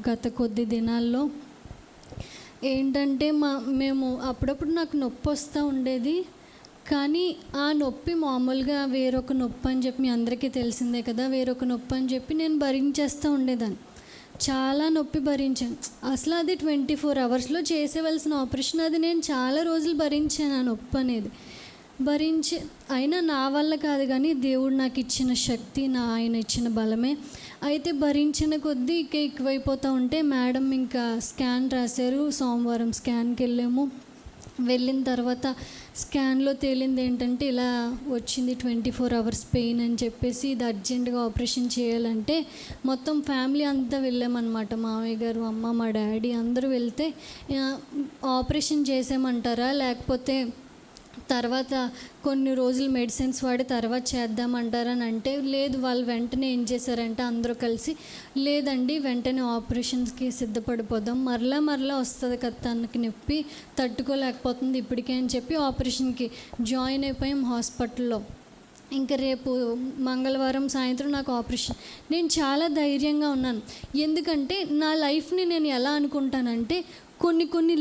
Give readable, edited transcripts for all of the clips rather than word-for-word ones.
గత కొద్ది దినాల్లో ఏంటంటే మేము అప్పుడప్పుడు నాకు నొప్పి వస్తూ ఉండేది. కానీ ఆ నొప్పి మామూలుగా వేరొక నొప్పి అని చెప్పి మీ అందరికీ తెలిసిందే కదా, వేరొక నొప్పి అని చెప్పి నేను భరించేస్తూ ఉండేదాన్ని. చాలా నొప్పి భరించాను. అసలు అది 24 అవర్స్లో చేసేవలసిన ఆపరేషన్. అది నేను చాలా రోజులు భరించాను ఆ నొప్పి అనేది. అయినా నా వల్ల కాదు, కానీ దేవుడు నాకు ఇచ్చిన శక్తి, ఆయన ఇచ్చిన బలమే. అయితే భరించిన కొద్దీ ఎక్కువైపోతూ ఉంటే మేడం ఇంకా స్కాన్ రాశారు. సోమవారం స్కాన్కి వెళ్ళిన తర్వాత స్కాన్లో తేలింది ఏంటంటే ఇలా వచ్చింది, 24 అవర్స్ పెయిన్ అని చెప్పేసి, ఇది అర్జెంటుగా ఆపరేషన్ చేయాలంటే మొత్తం ఫ్యామిలీ అంతా వెళ్ళామన్నమాట. మామయ్య గారు, అమ్మ, మా డాడీ అందరూ వెళ్తే ఆపరేషన్ చేసేయమంటారా లేకపోతే తర్వాత కొన్ని రోజులు మెడిసిన్స్ వాడి తర్వాత చేద్దామంటారని అంటే, లేదు వాళ్ళు వెంటనే ఏం చేశారంటే అందరూ కలిసి, లేదండి వెంటనే ఆపరేషన్స్కి సిద్ధపడిపోదాం, మరలా వస్తుంది కదా తనకి నొప్పి, తట్టుకోలేకపోతుంది ఇప్పటికే అని చెప్పి ఆపరేషన్కి జాయిన్ అయిపోయాం హాస్పిటల్లో. ఇంకా రేపు మంగళవారం సాయంత్రం నాకు ఆపరేషన్. నేను చాలా ధైర్యంగా ఉన్నాను. ఎందుకంటే నా లైఫ్ని నేను ఎలా అనుకుంటానంటే కొన్ని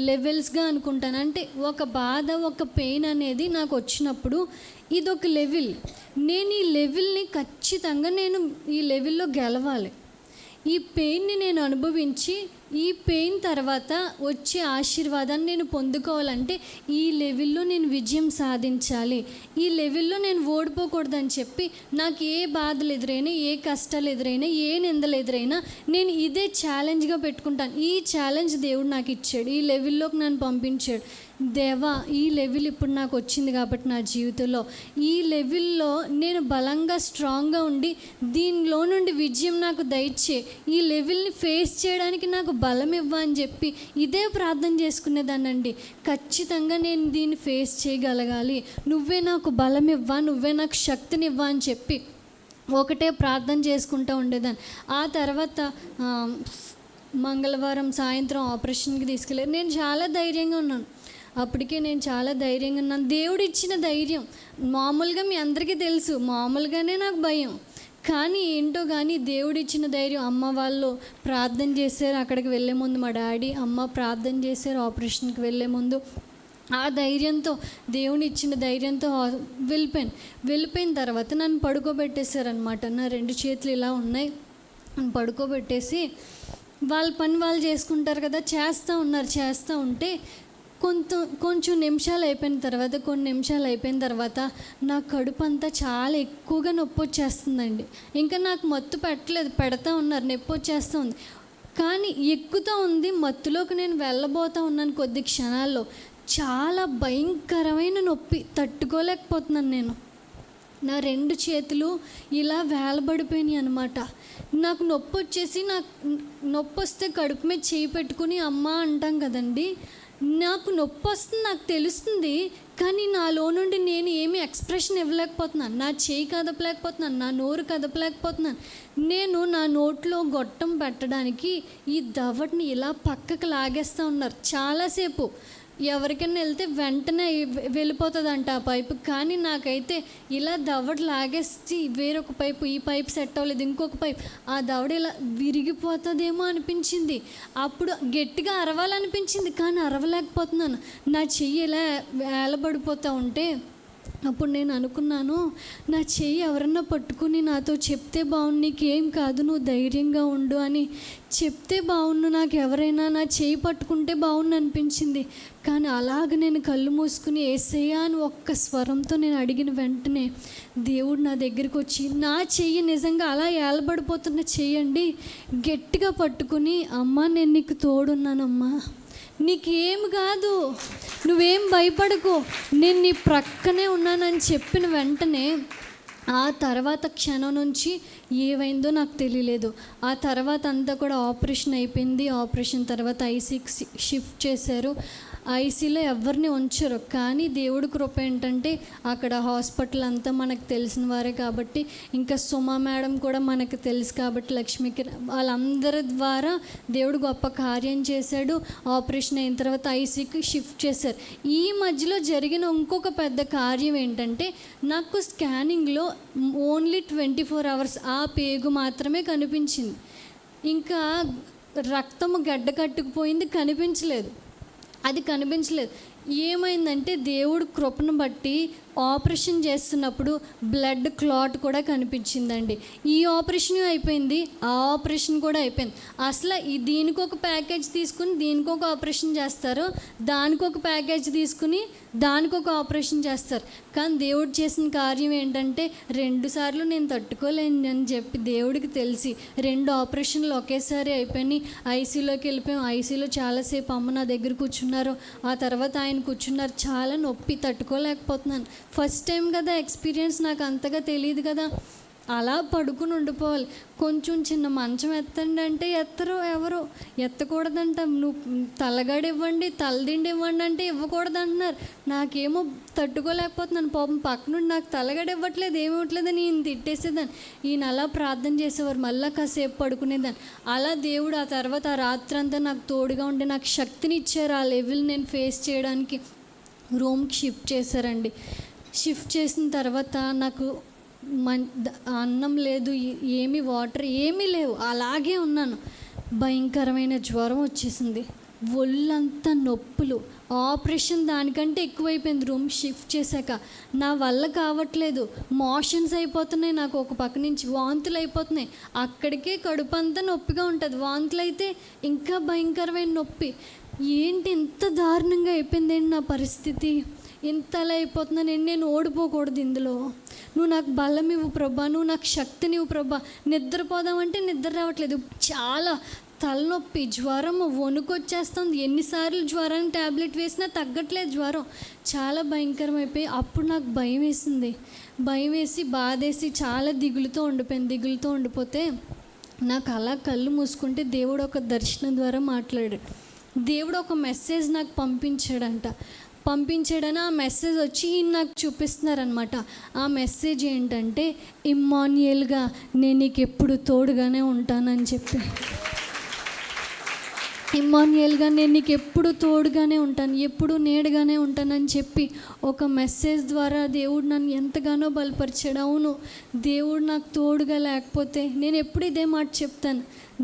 లెవెల్స్గా అనుకుంటాను. అంటే ఒక బాధ, ఒక పెయిన్ అనేది నాకు వచ్చినప్పుడు ఇదొక లెవెల్. నేను ఈ లెవెల్ని ఖచ్చితంగా ఈ లెవెల్లో గెలవాలి. ఈ పెయిన్ని నేను అనుభవించి ఈ పెయిన్ తర్వాత వచ్చే ఆశీర్వాదాన్ని నేను పొందుకోవాలంటే ఈ లెవెల్లో నేను విజయం సాధించాలి, ఈ లెవెల్లో నేను ఓడిపోకూడదని చెప్పి నాకు ఏ బాధలు ఎదురైనా, ఏ కష్టాలు ఎదురైనా, ఏ నిందలు ఎదురైనా నేను ఇదే ఛాలెంజ్గా పెట్టుకుంటాను. ఈ ఛాలెంజ్ దేవుడు నాకు ఇచ్చాడు, ఈ లెవెల్లోకి నన్ను పంపించాడు. దేవా, ఈ లెవెల్ ఇప్పుడు నాకు వచ్చింది కాబట్టి నా జీవితంలో ఈ లెవెల్లో నేను బలంగా స్ట్రాంగ్గా ఉండి దీనిలో నుండి విజయం నాకు దయచే, ఈ లెవెల్ని ఫేస్ చేయడానికి నాకు బలం ఇవ్వ అని చెప్పి ఇదే ప్రార్థన చేసుకునేదానండి. ఖచ్చితంగా నేను దీన్ని ఫేస్ చేయగలగాలి, నువ్వే నాకు బలం ఇవ్వ, నువ్వే నాకు శక్తిని ఇవ్వ అని చెప్పి ఒకటే ప్రార్థన చేసుకుంటూ ఉండేదాన్ని. ఆ తర్వాత మంగళవారం సాయంత్రం ఆపరేషన్కి తీసుకెళ్ళారు. నేను చాలా ధైర్యంగా ఉన్నాను. అప్పటికే నేను చాలా ధైర్యంగా ఉన్నాను. దేవుడు ఇచ్చిన ధైర్యం మామూలుగా మీ అందరికీ తెలుసు, మామూలుగానే నాకు భయం. కానీ ఏంటో కానీ దేవుడు ఇచ్చిన ధైర్యం. అమ్మ వాళ్ళు ప్రార్థన చేశారు అక్కడికి వెళ్ళే ముందు, మా డాడీ అమ్మ ప్రార్థన చేశారు ఆపరేషన్కి వెళ్ళే ముందు. ఆ ధైర్యంతో, దేవుని ఇచ్చిన ధైర్యంతో వెళ్ళిపోయిన తర్వాత నన్ను పడుకోబెట్టేశారనమాట. నా 2 చేతులు ఇలా ఉన్నాయి, పడుకోబెట్టేసి వాళ్ళ పని వాళ్ళు చేసుకుంటారు కదా, చేస్తూ ఉంటే కొంచెం నిమిషాలు అయిపోయిన తర్వాత నా కడుపు అంతా చాలా ఎక్కువగా నొప్పి వచ్చేస్తుందండి. ఇంకా నాకు మత్తు పెడతా ఉన్నారు, నొప్పి వచ్చేస్తూ ఉంది. కానీ ఎక్కుతూ ఉంది, మత్తులోకి నేను వెళ్ళబోతూ ఉన్నాను. కొద్ది క్షణాల్లో చాలా భయంకరమైన నొప్పి, తట్టుకోలేకపోతున్నాను నేను. నా 2 చేతులు ఇలా వేలబడిపోయినాయి అనమాట. నాకు నొప్పి వచ్చేసి, నొప్పి వస్తే కడుపు మీద చేయి పెట్టుకుని అమ్మ అంటాం కదండి, నాకు నొప్పి వస్తుంది, నాకు తెలుస్తుంది. కానీ నాలో నుండి నేను ఏమీ ఎక్స్ప్రెషన్ ఇవ్వలేకపోతున్నాను, నా చేయి కదపలేకపోతున్నాను, నా నోరు కదపలేకపోతున్నాను. నేను నా నోట్లో గొట్టం పెట్టడానికి ఈ దవడని ఇలా పక్కకు లాగేస్తూ ఉన్నారు చాలాసేపు. ఎవరికైనా వెళ్తే వెంటనే వెళ్ళిపోతుందంట ఆ పైపు, కానీ నాకైతే ఇలా దవడ లాగేసి వేరొక పైపు, ఈ పైపు సెట్ అవ్వలేదు, ఇంకొక పైపు, ఆ దవడ ఇలా విరిగిపోతుందేమో అనిపించింది. అప్పుడు గట్టిగా అరవాలనిపించింది, కానీ అరవలేకపోతున్నాను. నా చెయ్యి ఇలా వేలబడిపోతూ ఉంటే అప్పుడు నేను అనుకున్నాను, నా చెయ్యి ఎవరన్నా పట్టుకుని నాతో చెప్తే బాగుండు, నీకేం కాదు, నువ్వు ధైర్యంగా ఉండు అని చెప్తే బాగుండు, నాకు ఎవరైనా నా చెయ్యి పట్టుకుంటే బాగుండు అనిపించింది. కానీ అలాగ నేను కళ్ళు మూసుకుని యేసయ్యా అని ఒక్క స్వరంతో నేను అడిగిన వెంటనే దేవుడు నా దగ్గరికి వచ్చి నా చెయ్యి నిజంగా అలా ఏలబడిపోతున్న చెయ్యండి గట్టిగా పట్టుకుని, అమ్మ నేను నీకు తోడున్నానమ్మా, నీకేం కాదు, నువ్వేం భయపడకు, నేను నీ ప్రక్కనే ఉన్నానని చెప్పిన వెంటనే ఆ తర్వాత క్షణం నుంచి ఏమైందో నాకు తెలియలేదు. ఆ తర్వాత అంతా కూడా ఆపరేషన్ అయిపోయింది. ఆపరేషన్ తర్వాత ఐసీకి షిఫ్ట్ చేశారు. ఐసీలో ఎవరిని ఉంచరు. కానీ దేవుడి కృప ఏంటంటే అక్కడ హాస్పిటల్ అంతా మనకు తెలిసిన వారే కాబట్టి, ఇంకా సుమా మేడం కూడా మనకు తెలుసు కాబట్టి, లక్ష్మికి, వాళ్ళందరి ద్వారా దేవుడు గొప్ప కార్యం చేశాడు. ఆపరేషన్ అయిన తర్వాత ఐసీకి షిఫ్ట్ చేశారు. ఈ మధ్యలో జరిగిన ఇంకొక పెద్ద కార్యం ఏంటంటే, నాకు స్కానింగ్లో ఓన్లీ 24 అవర్స్ ఆ పేగు మాత్రమే కనిపించింది. ఇంకా రక్తము గడ్డ కట్టుకుపోయింది, కనిపించలేదు. అది కనిపించలేదు. ఏమైందంటే దేవుడు కృపను బట్టి ఆపరేషన్ చేస్తున్నప్పుడు బ్లడ్ క్లాట్ కూడా కనిపించిందండి. ఈ ఆపరేషన్ అయిపోయింది, ఆ ఆపరేషన్ కూడా అయిపోయింది. అసలు దీనికి ఒక ప్యాకేజ్ తీసుకుని దీనికి ఒక ఆపరేషన్ చేస్తారు, దానికి ఒక ప్యాకేజ్ తీసుకుని దానికి ఒక ఆపరేషన్ చేస్తారు. కానీ దేవుడు చేసిన కార్యం ఏంటంటే 2 సార్లు నేను తట్టుకోలేను అని చెప్పి దేవుడికి తెలిసి 2 ఆపరేషన్లు ఒకేసారి అయిపోయినాయి. ఐసీయూలోకి వెళ్ళిపోయాం. ఐసీయూలో చాలాసేపు అమ్మ నా దగ్గర కూర్చున్నారు. ఆ తర్వాత ఆయన కూర్చున్నారు. చాలా నొప్పి, తట్టుకోలేకపోతున్నాను. ఫస్ట్ టైం కదా ఎక్స్పీరియన్స్, నాకు అంతగా తెలియదు కదా. అలా పడుకుని ఉండిపోవాలి. కొంచెం చిన్న మంచం ఎత్తండి అంటే ఎవరు ఎత్తకూడదంట. నువ్వు తలగడ ఇవ్వండి, తలదిండి ఇవ్వండి అంటే ఇవ్వకూడదు అంటున్నారు. నాకేమో తట్టుకోలేకపోతున్నాను. పాపం పక్కనుండి నాకు తలగడ ఇవ్వట్లేదు, ఏమివ్వట్లేదని ఈయన తిట్టేసేదాన్ని. ఈయన అలా ప్రార్థన చేసేవారు, మళ్ళీ కాసేపు పడుకునేదాన్ని. అలా దేవుడు ఆ తర్వాత ఆ రాత్రంతా నాకు తోడుగా ఉండి నాకు శక్తిని ఇచ్చారు. ఆ లెవెల్ నేను ఫేస్ చేయడానికి రూమ్కి షిఫ్ట్ చేశారండి. షిఫ్ట్ చేసిన తర్వాత నాకు అన్నం లేదు, ఏమీ వాటర్ ఏమీ లేవు, అలాగే ఉన్నాను. భయంకరమైన జ్వరం వచ్చేసింది, ఒళ్ళంతా నొప్పులు, ఆపరేషన్ దానికంటే ఎక్కువైపోయింది. రూమ్ షిఫ్ట్ చేశాక నా వల్ల కావట్లేదు, మోషన్స్ అయిపోతున్నాయి, నాకు ఒక పక్క నుంచి వాంతులు అయిపోతున్నాయి. అక్కడికే కడుపు అంతా నొప్పిగా ఉంటుంది, వాంతులు అయితే ఇంకా భయంకరమైన నొప్పి. ఏంటి ఇంత దారుణంగా అయిపోయిందేంటి నా పరిస్థితి, ఇంతలా అయిపోతున్నాను. నేను ఓడిపోకూడదు ఇందులో. నువ్వు నాకు బలం ఇవ్వు ప్రభా, నువ్వు నాకు శక్తినివ్వు ప్రభా. నిద్రపోదామంటే నిద్ర రావట్లేదు, చాలా తలనొప్పి, జ్వరం, వణుకొచ్చేస్తుంది. ఎన్నిసార్లు జ్వరానికి ట్యాబ్లెట్ వేసినా తగ్గట్లేదు జ్వరం. చాలా భయంకరమైపోయి అప్పుడు నాకు భయం వేసింది. భయం వేసి బాధేసి చాలా దిగులుతో ఉండిపోతే నాకు అలా కళ్ళు మూసుకుంటే దేవుడు ఒక దర్శనం ద్వారా మాట్లాడాడు. దేవుడు ఒక మెసేజ్ నాకు పంపించాడని ఆ మెసేజ్ వచ్చి నాకు చూపిస్తున్నారనమాట. ఆ మెసేజ్ ఏంటంటే, ఇమ్మాన్యుయేల్గా నేను నీకు ఎప్పుడు తోడుగానే ఉంటానని చెప్పి, ఇమ్మాన్యుయేల్గా నేను నీకు ఎప్పుడు తోడుగానే ఉంటాను, ఎప్పుడు నీడగానే ఉంటానని చెప్పి ఒక మెసేజ్ ద్వారా దేవుడు నన్ను ఎంతగానో బలపరిచాడు. అవును, దేవుడు నాకు తోడుగా లేకపోతే నేను ఎప్పుడు ఇదే మాట చెప్తాను,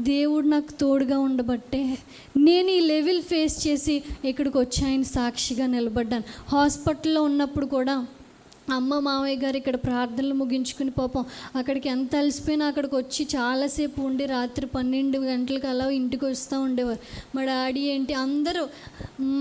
దేవుడు నాకు తోడుగా ఉండబట్టే నేను ఈ లెవెల్ ఫేస్ చేసి ఇక్కడికి వచ్చి ఆయన సాక్షిగా నిలబడ్డాను. హాస్పిటల్లో ఉన్నప్పుడు కూడా అమ్మ మామయ్య గారు ఇక్కడ ప్రార్థనలు ముగించుకుని పాపం అక్కడికి ఎంత అలసిపోయినా అక్కడికి వచ్చి చాలాసేపు ఉండి రాత్రి 12 గంటలకు అలా ఇంటికి వస్తూ ఉండేవారు. మా డాడీ ఏంటి అందరూ,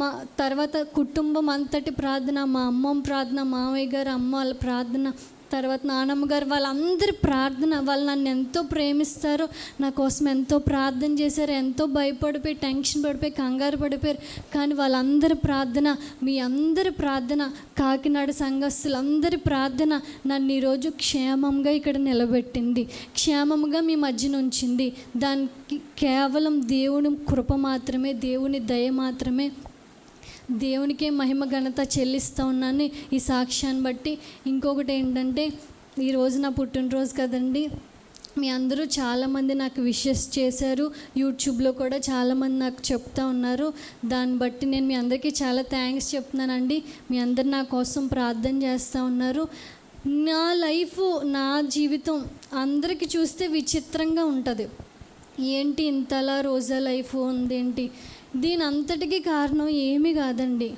మా తర్వాత కుటుంబం అంతటి ప్రార్థన, మా అమ్మమ్మ ప్రార్థన, మామయ్య గారు అమ్మ వాళ్ళ ప్రార్థన, తర్వాత నానమ్మ గారు, వాళ్ళందరి ప్రార్థన. వాళ్ళు నన్ను ఎంతో ప్రేమిస్తారు, నా కోసం ఎంతో ప్రార్థన చేశారు, ఎంతో భయపడిపోయి టెన్షన్ పడిపోయి కంగారు పడిపోయారు. కానీ వాళ్ళందరి ప్రార్థన, మీ అందరి ప్రార్థన, కాకినాడ సంఘస్థులందరి ప్రార్థన నన్ను ఈరోజు క్షేమంగా ఇక్కడ నిలబెట్టింది, క్షేమంగా మీ మధ్యన ఉంచింది. దానికి కేవలం దేవుని కృప మాత్రమే, దేవుని దయ మాత్రమే. దేవునికే మహిమ ఘనత చెల్లిస్తూ ఉన్నాను ఈ సాక్ష్యాన్ని బట్టి. ఇంకొకటి ఏంటంటే, ఈరోజు నా పుట్టినరోజు కదండి. మీ అందరూ చాలామంది నాకు విషెస్ చేశారు, యూట్యూబ్లో కూడా చాలామంది నాకు చెప్తా ఉన్నారు. దాన్ని బట్టి నేను మీ అందరికీ చాలా థ్యాంక్స్ చెప్తున్నానండి. మీ అందరు నా కోసం ప్రార్థన చేస్తూ ఉన్నారు. నా లైఫ్, నా జీవితం అందరికీ చూస్తే విచిత్రంగా ఉంటుంది. ఏంటి ఇంతలా రోజా లైఫ్ ఉందేంటి? దీని అంతటికీ కారణం ఏమీ కాదండి.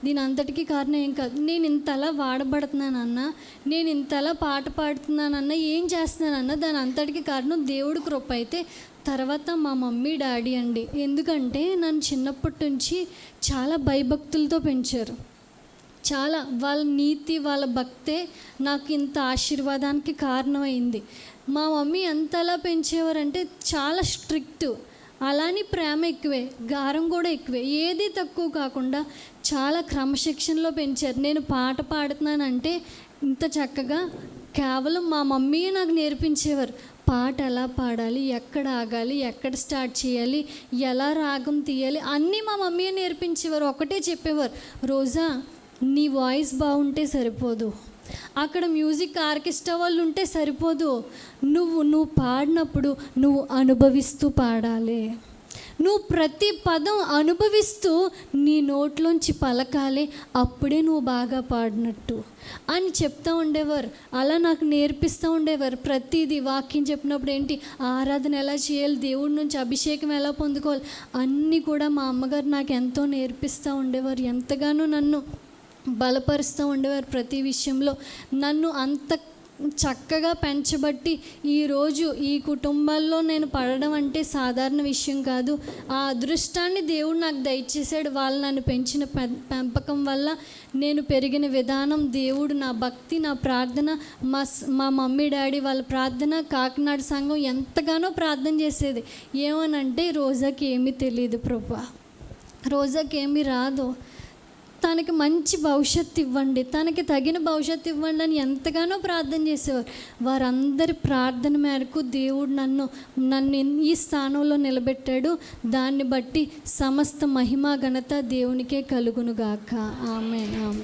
దీని అంతటికీ కారణం ఏం కాదు. నేను ఇంతలా వాడబడుతున్నానన్నా, నేను ఇంతలా పాట పాడుతున్నానన్నా, ఏం చేస్తున్నానన్నా దాని అంతటికీ కారణం దేవుడి కృప. అయితే తర్వాత మా మమ్మీ డాడీ అండి. ఎందుకంటే నన్ను చిన్నప్పటి నుంచి చాలా భయభక్తులతో పెంచారు. చాలా వాళ్ళ నీతి, వాళ్ళ భక్తే నాకు ఇంత ఆశీర్వాదానికి కారణమైంది. మా మమ్మీ ఎంతలా పెంచేవారంటే చాలా స్ట్రిక్ట్, అలానే ప్రేమ ఎక్కువే, గారం కూడా ఎక్కువే, ఏది తక్కువ కాకుండా చాలా క్రమశిక్షణలో పెంచారు. నేను పాట పాడుతున్నానంటే ఇంత చక్కగా కేవలం మా మమ్మీయే నాకు నేర్పించేవారు. పాట ఎలా పాడాలి, ఎక్కడ ఆగాలి, ఎక్కడ స్టార్ట్ చేయాలి, ఎలా రాగం తీయాలి, అన్నీ మా మమ్మీయే నేర్పించేవారు. ఒకటే చెప్పేవారు, రోజా నీ వాయిస్ బాగుంటే సరిపోదు, అక్కడ మ్యూజిక్ ఆర్కెస్ట్రా వాళ్ళు ఉంటే సరిపోదు, నువ్వు పాడినప్పుడు నువ్వు అనుభవిస్తూ పాడాలి. నువ్వు ప్రతి పదం అనుభవిస్తూ నీ నోట్లోంచి పలకాలి, అప్పుడే నువ్వు బాగా పాడినట్టు అని చెప్తూ ఉండేవారు. అలా నాకు నేర్పిస్తూ ఉండేవారు. ప్రతిదీ వాక్యం చెప్పినప్పుడు ఏంటి, ఆరాధన ఎలా చేయాలి, దేవుడి నుంచి అభిషేకం ఎలా పొందుకోవాలి, అన్నీ కూడా మా అమ్మగారు నాకు ఎంతో నేర్పిస్తూ ఉండేవారు. ఎంతగానో నన్ను బలపరుస్తూ ఉండేవారు. ప్రతి విషయంలో నన్ను అంత చక్కగా పెంచబట్టి ఈరోజు ఈ కుటుంబాల్లో నేను పడడం అంటే సాధారణ విషయం కాదు. ఆ అదృష్టాన్ని దేవుడు నాకు దయచేశాడు. వాళ్ళు నన్ను పెంచిన పెంపకం వల్ల నేను పెరిగిన విధానం, దేవుడు నా భక్తి, నా ప్రార్థన, మా మమ్మీ డాడీ వాళ్ళ ప్రార్థన, కాకినాడ సంఘం ఎంతగానో ప్రార్థన చేసేది. ఏమనంటే, రోజాకి ఏమీ తెలియదు ప్రభా, రోజాకి ఏమీ రాదు, తనకి మంచి భవిష్యత్తు ఇవ్వండి, తనకి తగిన భవిష్యత్తు ఇవ్వండి అని ఎంతగానో ప్రార్థన చేసేవారు. వారందరి ప్రార్థన మేరకు దేవుడు నన్ను ఈ స్థానంలో నిలబెట్టాడు. దాన్ని బట్టి సమస్త మహిమ ఘనత దేవునికే కలుగునుగాక. ఆమేన్.